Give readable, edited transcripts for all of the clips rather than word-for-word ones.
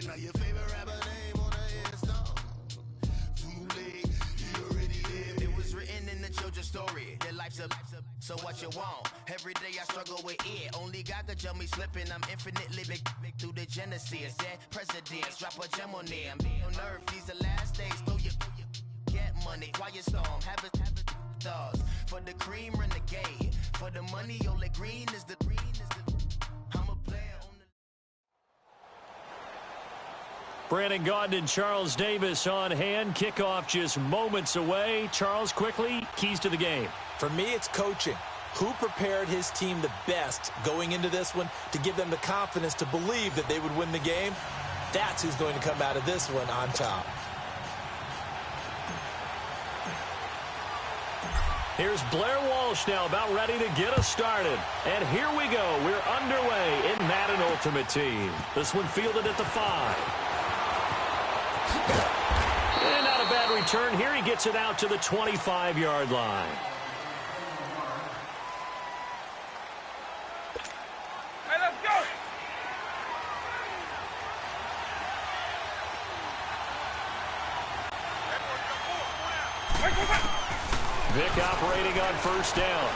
Now your favorite rapper name on a headstone. Too late, he already lived. It was written in the children's story. Their life's a so what you want? Every day I struggle with it. Only God could tell me slipping. I'm infinitely big through the genesis. Dead presidents, drop a gem on them. On earth, these the last days. Throw your get money, quiet storm. Have a thoughts for the cream renegade. For the money, only green is the I'm a player on the. Brandon Gaudin and Charles Davis on hand. Kickoff just moments away. Charles, quickly, keys to the game. For me, it's coaching. Who prepared his team the best going into this one to give them the confidence to believe that they would win the game? That's who's going to come out of this one on top. Here's Blair Walsh now about ready to get us started. And here we go. We're underway in Madden Ultimate Team. This one fielded at the 5. And not a bad return here. He gets it out to the 25-yard line. Hey, let's go! Vic operating on first down.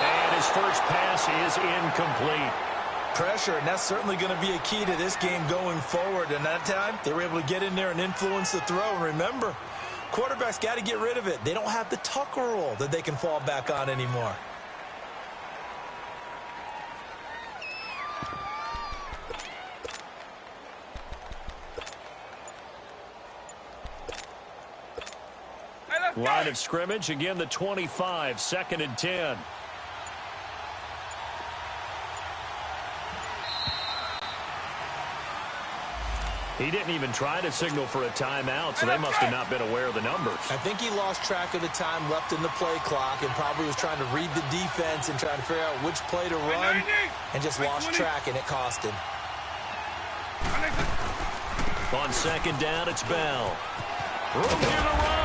And his first pass is incomplete. Pressure, and that's certainly going to be a key to this game going forward. And that time, they were able to get in there and influence the throw. And remember, quarterbacks got to get rid of it. They don't have the Tucker rule that they can fall back on anymore. Line of scrimmage, again the 25, 2nd and 10. He didn't even try to signal for a timeout, so they must have not been aware of the numbers. I think he lost track of the time left in the play clock and probably was trying to read the defense and trying to figure out which play to run and just lost track, and it cost him. On 2nd down, it's Bell. Room here to run.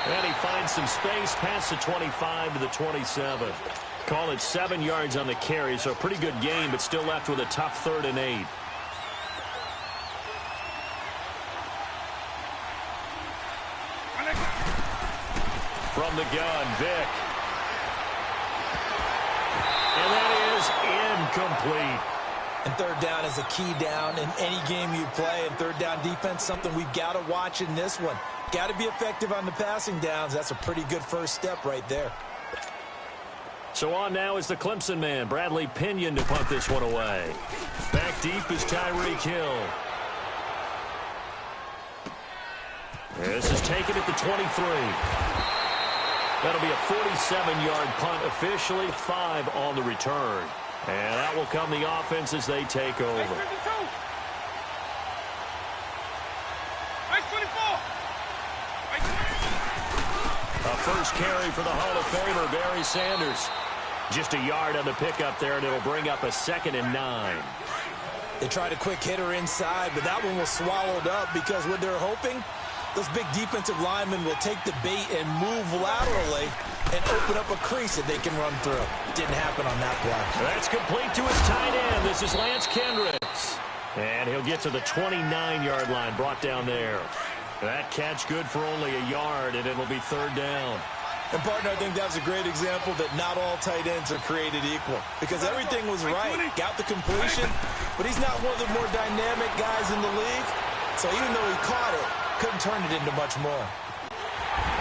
And he finds some space past the 25 to the 27. Call it 7 yards on the carry, so a pretty good game, but still left with a tough 3rd and 8. From the gun, Vic. And that is incomplete. And 3rd down is a key down in any game you play. And 3rd down defense, something we've got to watch in this one. Got to be effective on the passing downs. That's a pretty good first step right there. So on now is the Clemson man, Bradley Pinion, to punt this one away. Back deep is Tyreek Hill. This is taken at the 23. That'll be a 47-yard punt, officially 5 on the return. And that will come the offense as they take over. A first carry for the Hall of Famer, Barry Sanders. Just a yard on the pickup there, and it'll bring up a 2nd and 9. They tried a quick hitter inside, but that one was swallowed up because what they're hoping, those big defensive linemen will take the bait and move laterally and open up a crease that they can run through. Didn't happen on that play. That's complete to his tight end. This is Lance Kendricks. And he'll get to the 29-yard line, brought down there. That catch good for only a yard, and it'll be 3rd down. And, partner, I think that's a great example that not all tight ends are created equal. Because everything was right. Got the completion, but he's not one of the more dynamic guys in the league. So even though he caught it, couldn't turn it into much more.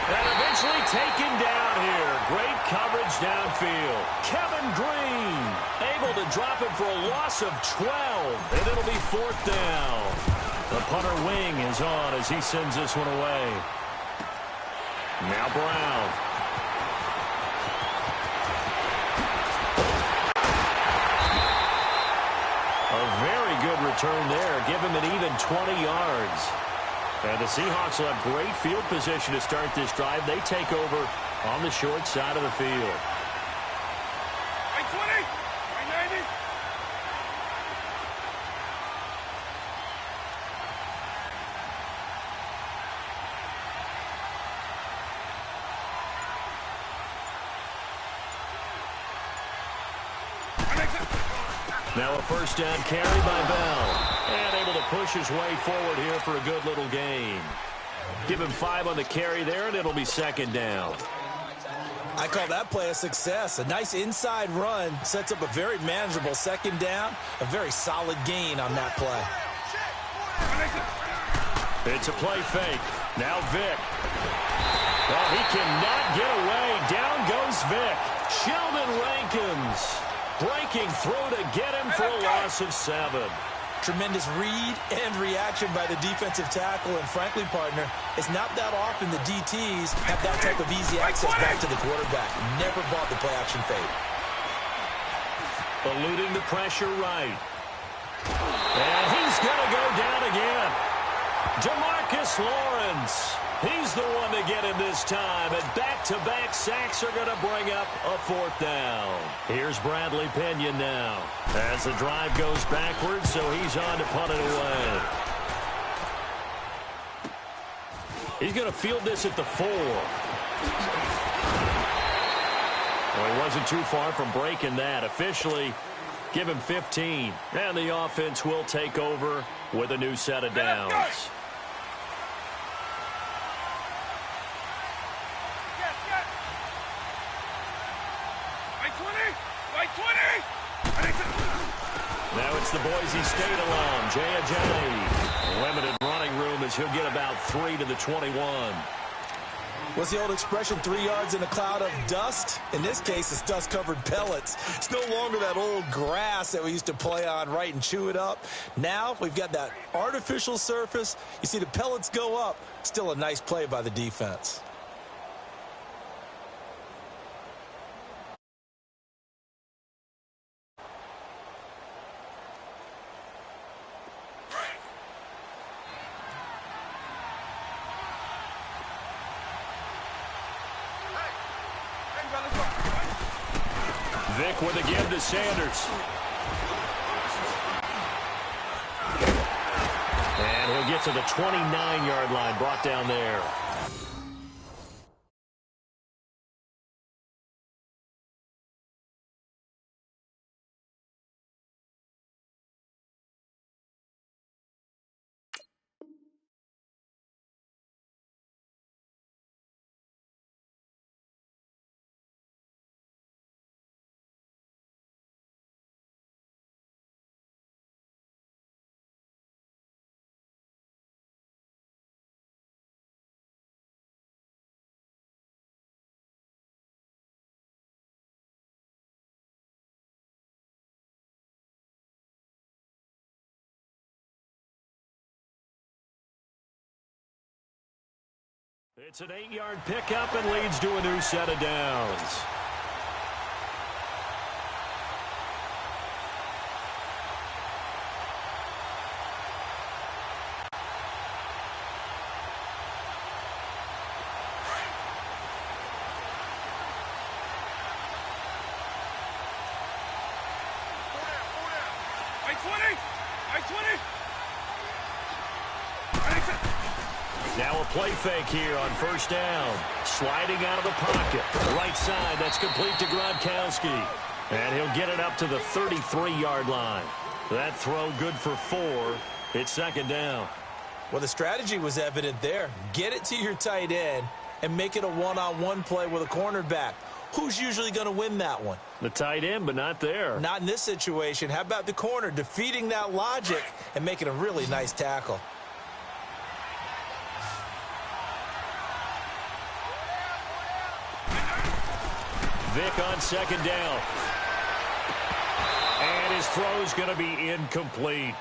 And eventually taken down here. Great coverage downfield. Kevin Green able to drop him for a loss of 12. And it'll be 4th down. The punter wing is on as he sends this one away. Now Brown. A very good return there. Give him an even 20 yards. And the Seahawks will have great field position to start this drive. They take over on the short side of the field. Now a first down carry by Bell. And able to push his way forward here for a good little gain. Give him 5 on the carry there, and it'll be second down. I call that play a success. A nice inside run sets up a very manageable second down. A very solid gain on that play. It's a play fake. Now Vic. Well, he cannot get away. Down goes Vic. Sheldon Rankins breaking through to get him for a loss of 7. Tremendous read and reaction by the defensive tackle. And frankly, partner, it's not that often the DTs have that type of easy access back to the quarterback. Never bought the play-action fade. Eluding the pressure right. And he's going to go down again. Demarcus Lawrence. He's the one to get him this time. And back-to-back sacks are going to bring up a 4th down. Here's Bradley Pinion now. As the drive goes backwards, so he's on to punt it away. He's going to field this at the 4. Well, he wasn't too far from breaking that. Officially, give him 15. And the offense will take over with a new set of downs. Now it's the Boise State alum, Jay Ajayi. Limited running room as he'll get about 3 to the 21. What's the old expression, 3 yards in a cloud of dust? In this case, it's dust-covered pellets. It's no longer that old grass that we used to play on, right, and chew it up. Now we've got that artificial surface. You see the pellets go up. Still a nice play by the defense. Vic with a give to Sanders. And he'll get to the 29-yard line, brought down there. It's an 8-yard pickup and leads to a new set of downs. Now a play fake here on first down. Sliding out of the pocket. Right side, that's complete to Gronkowski. And he'll get it up to the 33-yard line. That throw good for 4. It's second down. Well, the strategy was evident there. Get it to your tight end and make it a one-on-one play with a cornerback. Who's usually going to win that one? The tight end, but not there. Not in this situation. How about the corner defeating that logic and making a really nice tackle? Vic on second down. And his throw's going to be incomplete.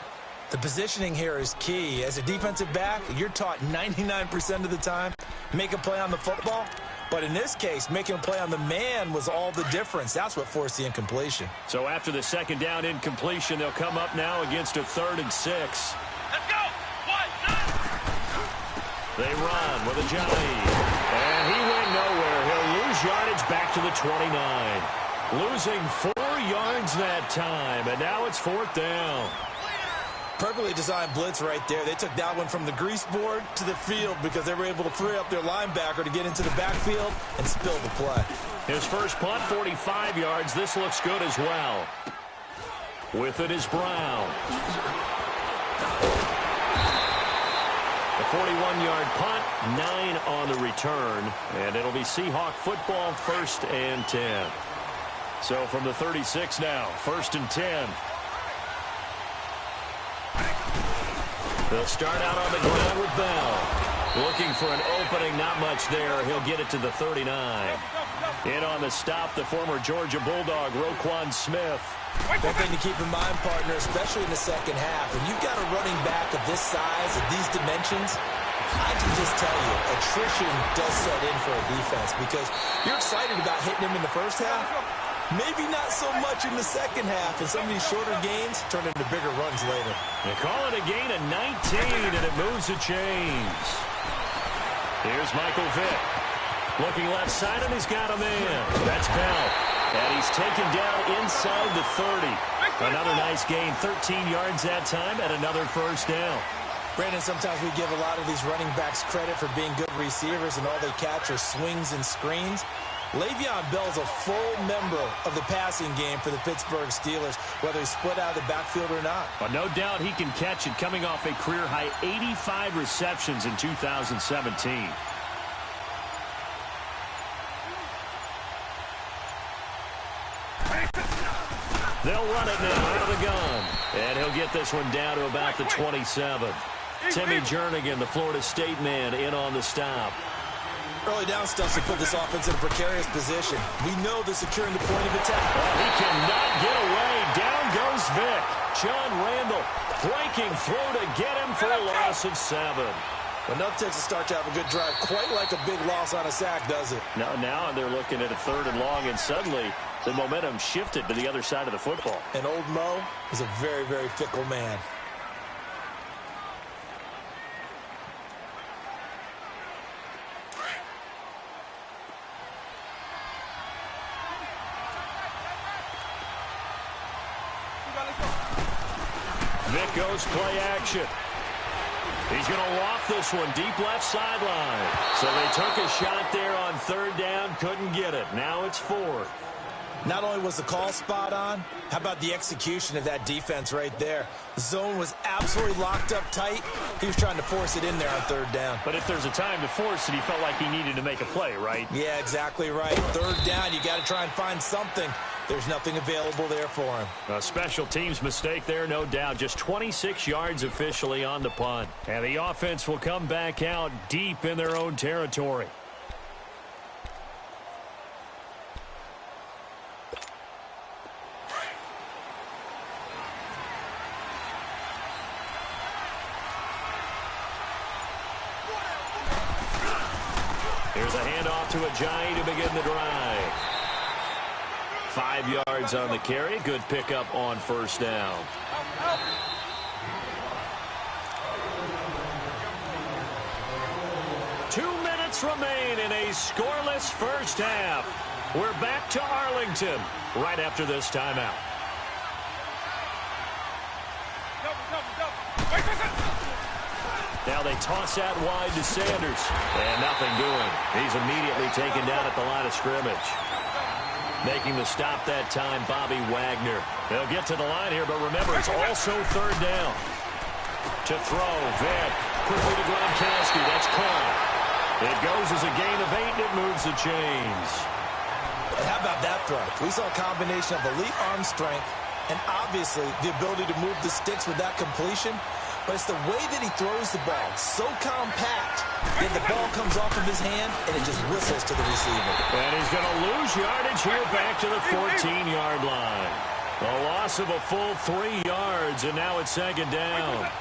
The positioning here is key. As a defensive back, you're taught 99% of the time, make a play on the football. But in this case, making a play on the man was all the difference. That's what forced the incompletion. So after the second down incompletion, they'll come up now against a 3rd and 6. Let's go! 1, 9. They run with Ajayi. And he went nowhere. He'll lose yardage back to the 29. Losing 4 yards that time. And now it's 4th down. Perfectly designed blitz right there. They took that one from the grease board to the field because they were able to free up their linebacker to get into the backfield and spill the play. His first punt, 45 yards. This looks good as well. With it is Brown. A 41-yard punt, 9 on the return, and it'll be Seahawk football, 1st and 10. So from the 36 now, 1st and 10. They'll start out on the ground with Bell. Looking for an opening, not much there. He'll get it to the 39. In on the stop, the former Georgia Bulldog, Roquan Smith. One thing to keep in mind, partner, especially in the second half, when you've got a running back of this size, of these dimensions, I can just tell you, attrition does set in for a defense because you're excited about hitting him in the first half. Maybe not so much in the second half, and some of these shorter gains turn into bigger runs later. They call it a gain of 19, and it moves the chains. Here's Michael Vick. Looking left side, and he's got a man. That's Bell. And he's taken down inside the 30. Another nice gain, 13 yards that time, and another first down. Brandon, sometimes we give a lot of these running backs credit for being good receivers, and all they catch are swings and screens. Le'Veon Bell's a full member of the passing game for the Pittsburgh Steelers, whether he's split out of the backfield or not. But no doubt he can catch it, coming off a career-high 85 receptions in 2017. They'll run it now out of the gun. And he'll get this one down to about the 27. Timmy Jernigan, the Florida State man, in on the stop. Early down stuff to put this offense in a precarious position. We know they're securing the point of attack. He cannot get away. Down goes Vick. John Randall breaking through to get him for a loss of 7. Enough takes a start to have a good drive. Quite like a big loss on a sack, does it? Now they're looking at a 3rd and long, and suddenly the momentum shifted to the other side of the football. And old Mo is a very, very fickle man. Vick goes play action. He's going to loft this one deep left sideline. So they took a shot there on 3rd down, couldn't get it. Now it's 4th. Not only was the call spot on, how about the execution of that defense right there? The zone was absolutely locked up tight. He was trying to force it in there on 3rd down. But if there's a time to force it, he felt like he needed to make a play, right? Yeah, exactly right. 3rd down, you got to try and find something. There's nothing available there for him. A special teams mistake there, no doubt. Just 26 yards officially on the punt. And the offense will come back out deep in their own territory. Here's a handoff to Ajayi to begin the drive. 5 yards on the carry. Good pickup on 1st down. Two minutes remain in a scoreless first half. We're back to Arlington right after this timeout. Now they toss out wide to Sanders. And nothing doing. He's immediately taken down at the line of scrimmage. Making the stop that time, Bobby Wagner. They'll get to the line here, but remember, it's also 3rd down. To throw, Vick. Quickly to Gronkowski. That's caught. It goes as a gain of 8, and it moves the chains. And how about that throw? We saw a combination of elite arm strength and obviously the ability to move the sticks with that completion. But it's the way that he throws the ball. So compact. Yet the ball comes off of his hand, and it just whistles to the receiver. And he's going to lose yardage here back to the 14-yard line. A loss of a full 3 yards, and now it's 2nd down.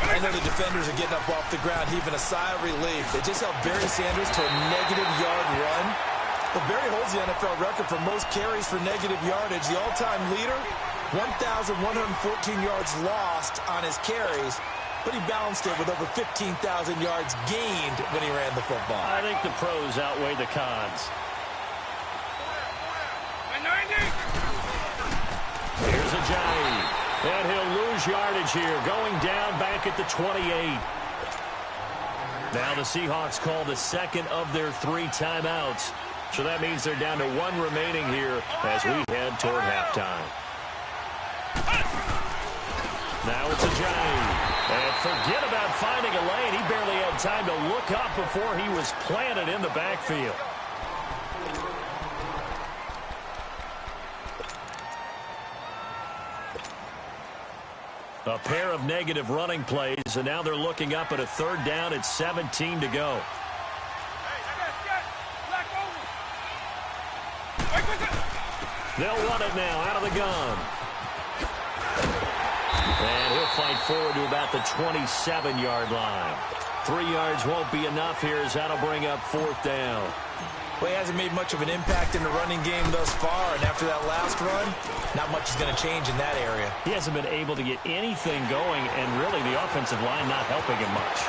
I know the defenders are getting up off the ground, heaving a sigh of relief. They just held Barry Sanders to a -yard run. But Barry holds the NFL record for most carries for negative yardage. The all-time leader, 1,114 yards lost on his carries, but he balanced it with over 15,000 yards gained when he ran the football. I think the pros outweigh the cons. Here's Ajayi, and he'll lose yardage here, going down back at the 28. Now the Seahawks call the 2nd of their 3 timeouts. So that means they're down to 1 remaining here as we head toward halftime. Now it's a Johnny. And forget about finding a lane. He barely had time to look up before he was planted in the backfield. A pair of negative running plays, and now they're looking up at a third down at 17 to go. They'll run it now out of the gun. And he'll fight forward to about the 27-yard line. 3 yards won't be enough here as that'll bring up fourth down. Well, he hasn't made much of an impact in the running game thus far, and after that last run, not much is going to change in that area. He hasn't been able to get anything going, and really the offensive line not helping him much.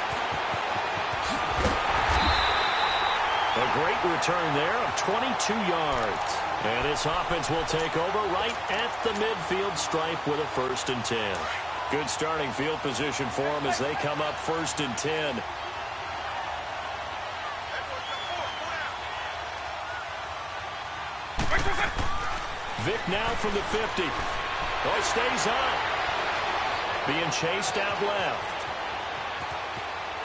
A great return there of 22 yards. And this offense will take over right at the midfield stripe with a 1st and 10. Good starting field position for them as they come up 1st and 10. Vick now from the 50. Oh, he stays on. Being chased out left.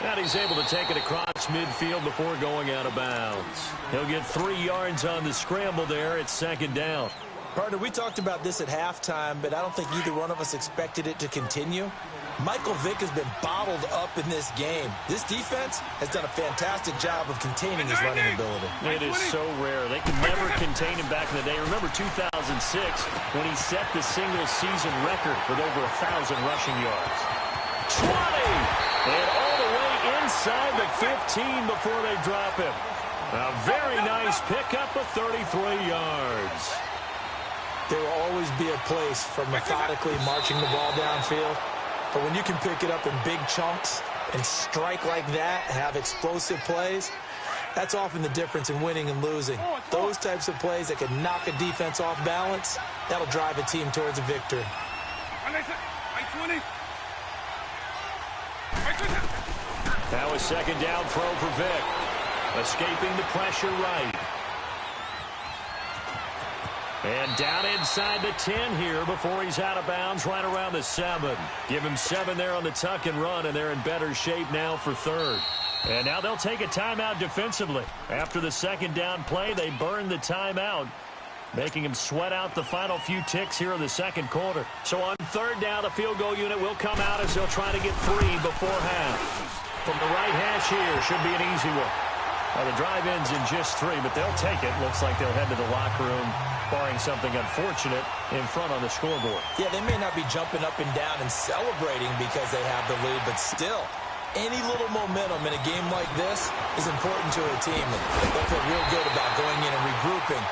And he's able to take it across midfield before going out of bounds. He'll get 3 yards on the scramble there at 2nd down. Partner, we talked about this at halftime, but I don't think either one of us expected it to continue. Michael Vick has been bottled up in this game. This defense has done a fantastic job of containing his running ability. It is so rare. They can never contain him back in the day. Remember 2006 when he set the single-season record with over 1,000 rushing yards. 20! And all the way inside the 15 before they drop him. A very nice pickup of 33 yards. There will always be a place for methodically marching the ball downfield. But when you can pick it up in big chunks and strike like that, have explosive plays, that's often the difference in winning and losing. Those types of plays that can knock a defense off balance, that'll drive a team towards a victory. Now a 2nd down throw for Vick. Escaping the pressure right. And down inside the 10 here before he's out of bounds right around the 7. Give him 7 there on the tuck and run, and they're in better shape now for 3rd. And now they'll take a timeout defensively. After the 2nd down play, they burn the timeout, making him sweat out the final few ticks here in the 2nd quarter. So on 3rd down, the field goal unit will come out as they'll try to get 3 before half. From the right hash here, should be an easy one. Well, the drive ends in just 3, but they'll take it. Looks like they'll head to the locker room, barring something unfortunate, in front on the scoreboard. Yeah, they may not be jumping up and down and celebrating because they have the lead, but still, any little momentum in a game like this is important to a team. They'll feel real good about going in and regrouping,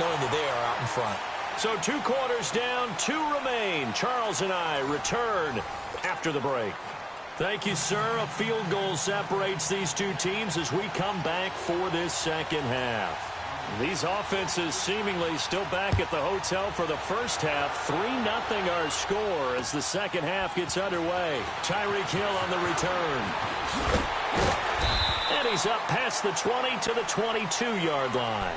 knowing that they are out in front. So 2 quarters down, 2 remain. Charles and I return after the break. Thank you, sir. A field goal separates these 2 teams as we come back for this 2nd half. These offenses seemingly still back at the hotel for the first half. 3-0 our score as the 2nd half gets underway. Tyreek Hill on the return. And he's up past the 20 to the 22-yard line.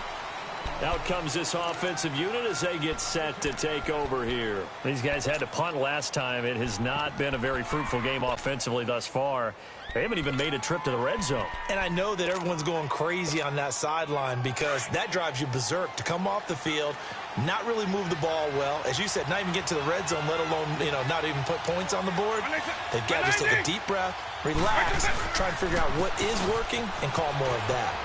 Out comes this offensive unit as they get set to take over here. These guys had to punt last time. It has not been a very fruitful game offensively thus far. They haven't even made a trip to the red zone. And I know that everyone's going crazy on that sideline because that drives you berserk to come off the field, not really move the ball well. As you said, not even get to the red zone, let alone, not even put points on the board. They've got to just take a deep breath, relax, try and figure out what is working, and call more of that.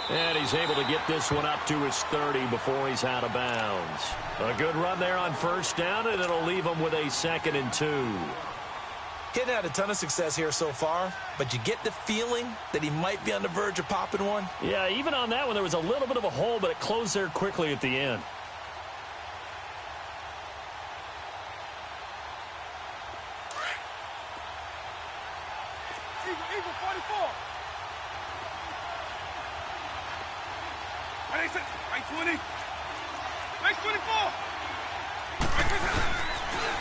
And he's able to get this one up to his 30 before he's out of bounds. A good run there on 1st down, and it'll leave him with a 2nd and 2. Hitting had a ton of success here so far, but you get the feeling that he might be on the verge of popping one. Yeah, even on that one, there was a little bit of a hole, but it closed there quickly at the end. Eagle 44. Right 20. Right 24.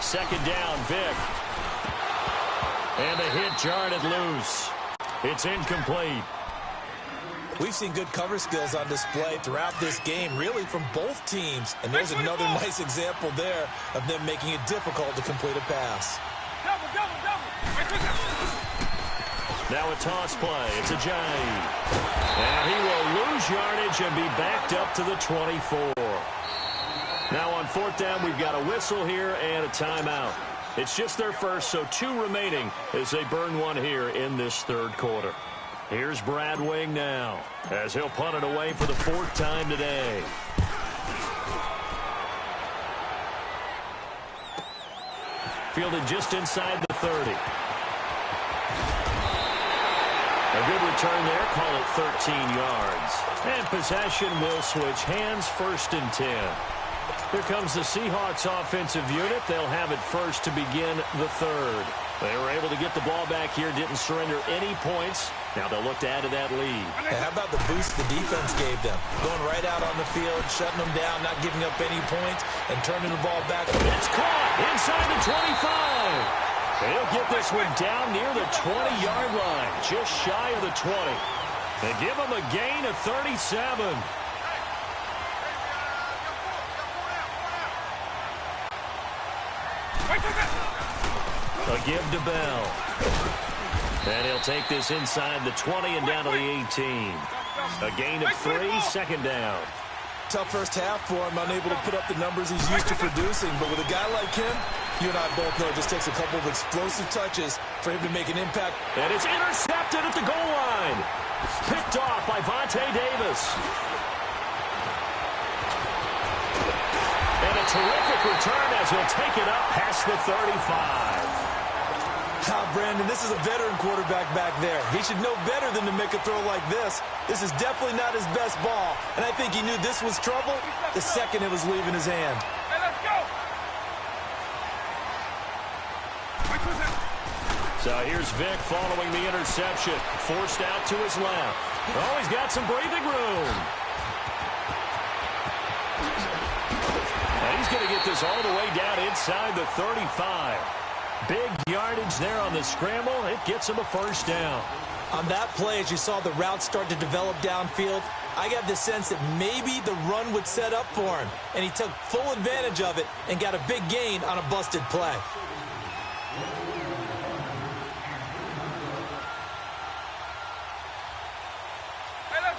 2nd down, Vick. And the hit jarred it loose. It's incomplete. We've seen good cover skills on display throughout this game, really from both teams. And there's another nice example there of them making it difficult to complete a pass. Now a toss play. It's a Jay. And he will lose yardage and be backed up to the 24. Now on fourth down, we've got a whistle here and a timeout. It's just their first, so 2 remaining as they burn one here in this third quarter. Here's Brad Wing now as he'll punt it away for the 4th time today. Fielded just inside the 30. A good return there, call it 13 yards. And possession will switch hands, 1st and 10. Here comes the Seahawks offensive unit. They'll have it first to begin the 3rd. They were able to get the ball back here, didn't surrender any points. Now they'll look to add to that lead. Hey, how about the boost the defense gave them? Going right out on the field, shutting them down, not giving up any points, and turning the ball back. It's caught inside the 25. They'll get this one down near the 20-yard line, just shy of the 20. They give them a gain of 37. A give to Bell. And he'll take this inside the 20 and down to the 18. A gain of 3, 2nd down. Tough first half for him, unable to put up the numbers he's used to producing. But with a guy like him, you and I both know it just takes a couple of explosive touches for him to make an impact. And it's intercepted at the goal line. Picked off by Vontae Davis. And a terrific return as he'll take it up past the 35. Brandon, this is a veteran quarterback back there. He should know better than to make a throw like this. This is definitely not his best ball, and I think he knew this was trouble the second it was leaving his hand. Hey, let's go! So here's Vic following the interception. Forced out to his left. Oh, he's got some breathing room. And he's going to get this all the way down inside the 35. Big yardage there on the scramble. It gets him a 1st down. On that play, as you saw the route start to develop downfield, I got the sense that maybe the run would set up for him, and he took full advantage of it and got a big gain on a busted play.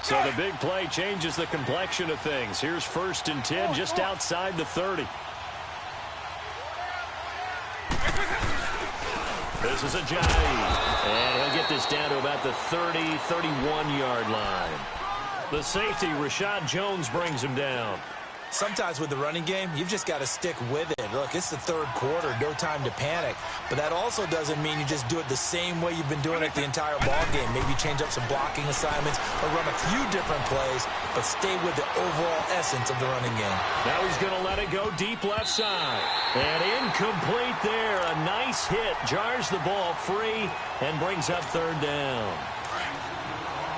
So the big play changes the complexion of things. Here's 1st and 10 just outside the 30. This is a Jay. And he'll get this down to about the 30, 31-yard line. The safety, Rashad Jones, brings him down. Sometimes with the running game, you've just got to stick with it. Look, it's the 3rd quarter, no time to panic. But that also doesn't mean you just do it the same way you've been doing it the entire ball game. Maybe change up some blocking assignments or run a few different plays, but stay with the overall essence of the running game. Now he's going to let it go deep left side. And incomplete there. A nice hit. Jars the ball free and brings up 3rd down.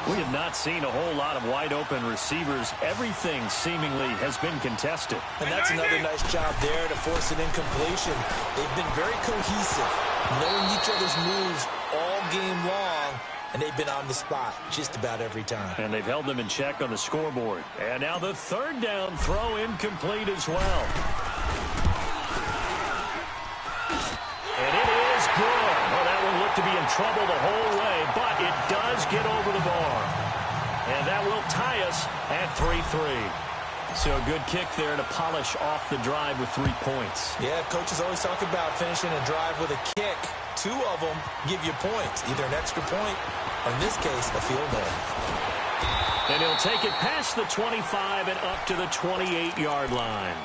We have not seen a whole lot of wide-open receivers. Everything seemingly has been contested. And that's another nice job there to force an incompletion. They've been very cohesive, knowing each other's moves all game long, and they've been on the spot just about every time. And they've held them in check on the scoreboard. And now the 3rd down throw incomplete as well. And it is good. Well, that one looked to be in trouble the whole way, but it does get over the bar. And that will tie us at 3-3. So a good kick there to polish off the drive with 3 points. Yeah, coaches always talk about finishing a drive with a kick. 2 of them give you points, either an extra point or, in this case, a field goal. And he'll take it past the 25 and up to the 28-yard line.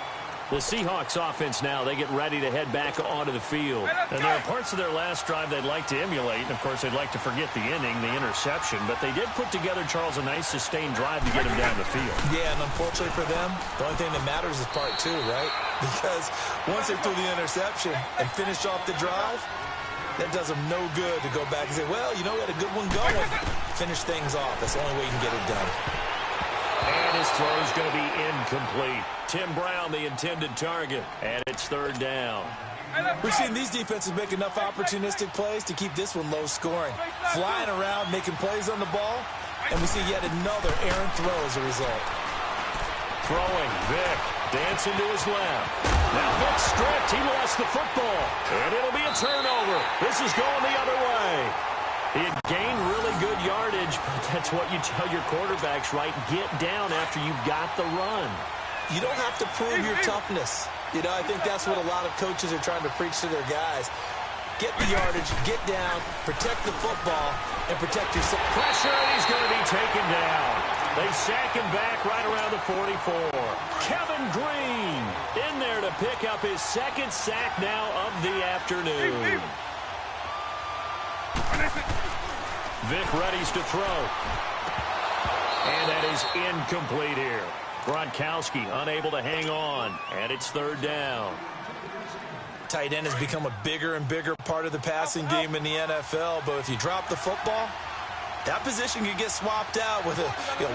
The Seahawks offense now, they get ready to head back onto the field. And there are parts of their last drive they'd like to emulate. And, of course, they'd like to forget the inning, the interception. But they did put together, Charles, a nice sustained drive to get him down the field. Yeah, and unfortunately for them, the only thing that matters is part 2, right? Because once they threw the interception and finished off the drive, that does them no good to go back and say, well, you know, we had a good one going. Finish things off. That's the only way you can get it done. And his throw is going to be incomplete. Tim Brown, the intended target, and it's 3rd down. We've seen these defenses make enough opportunistic plays to keep this one low scoring. Flying around, making plays on the ball, and we see yet another errant throw as a result. Throwing, Vic, dancing to his left. Now Vic stripped, he lost the football, and it'll be a turnover. This is going the other way. He had gained really good yardage, but that's what you tell your quarterbacks, right? Get down after you got the run. You don't have to prove your toughness. You know, I think that's what a lot of coaches are trying to preach to their guys. Get the yardage, get down, protect the football, and protect yourself. Pressure, and he's going to be taken down. They sack him back right around the 44. Kevin Green in there to pick up his second sack now of the afternoon. Vic readies to throw. And that is incomplete here. Gronkowski unable to hang on, and it's third down. Tight end has become a bigger and bigger part of the passing game in the NFL, but if you drop the football, that position can get swapped out with a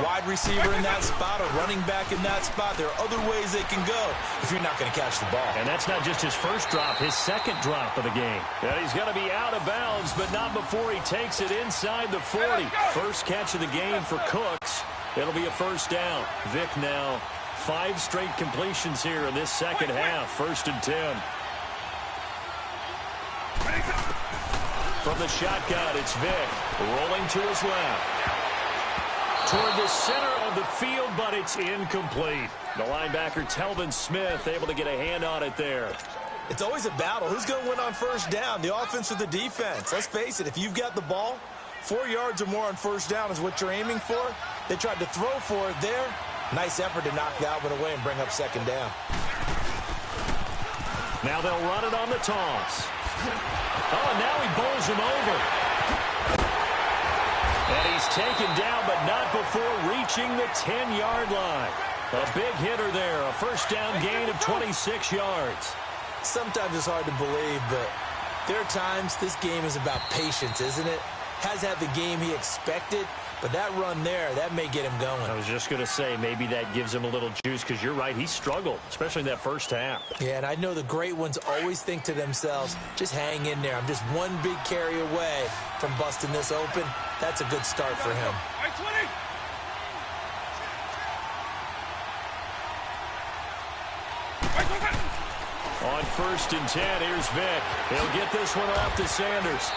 wide receiver in that spot, a running back in that spot. There are other ways they can go if you're not going to catch the ball. And that's not just his first drop, his second drop of the game. And he's going to be out of bounds, but not before he takes it inside the 40. First catch of the game for Cooks. It'll be a first down. Vic now 5 straight completions here in this second half. 1st and 10. From the shotgun, it's Vic rolling to his left. Toward the center of the field, but it's incomplete. The linebacker, Telvin Smith, able to get a hand on it there. It's always a battle. Who's going to win on first down, the offense or the defense? Let's face it, if you've got the ball, 4 yards or more on first down is what you're aiming for. They tried to throw for it there. Nice effort to knock that one away and bring up second down. Now they'll run it on the toss. Oh, and now he bowls him over. And he's taken down, but not before reaching the 10-yard line. A big hitter there, a first down gain of 26 yards. Sometimes it's hard to believe, but there are times this game is about patience, isn't it? Has had the game he expected, but that run there, that may get him going. I was just going to say, maybe that gives him a little juice, because you're right, he struggled, especially in that first half. Yeah, and I know the great ones always think to themselves, just hang in there. I'm just one big carry away from busting this open. That's a good start for him. On 1st and 10, here's Vic. He'll get this one off to Sanders.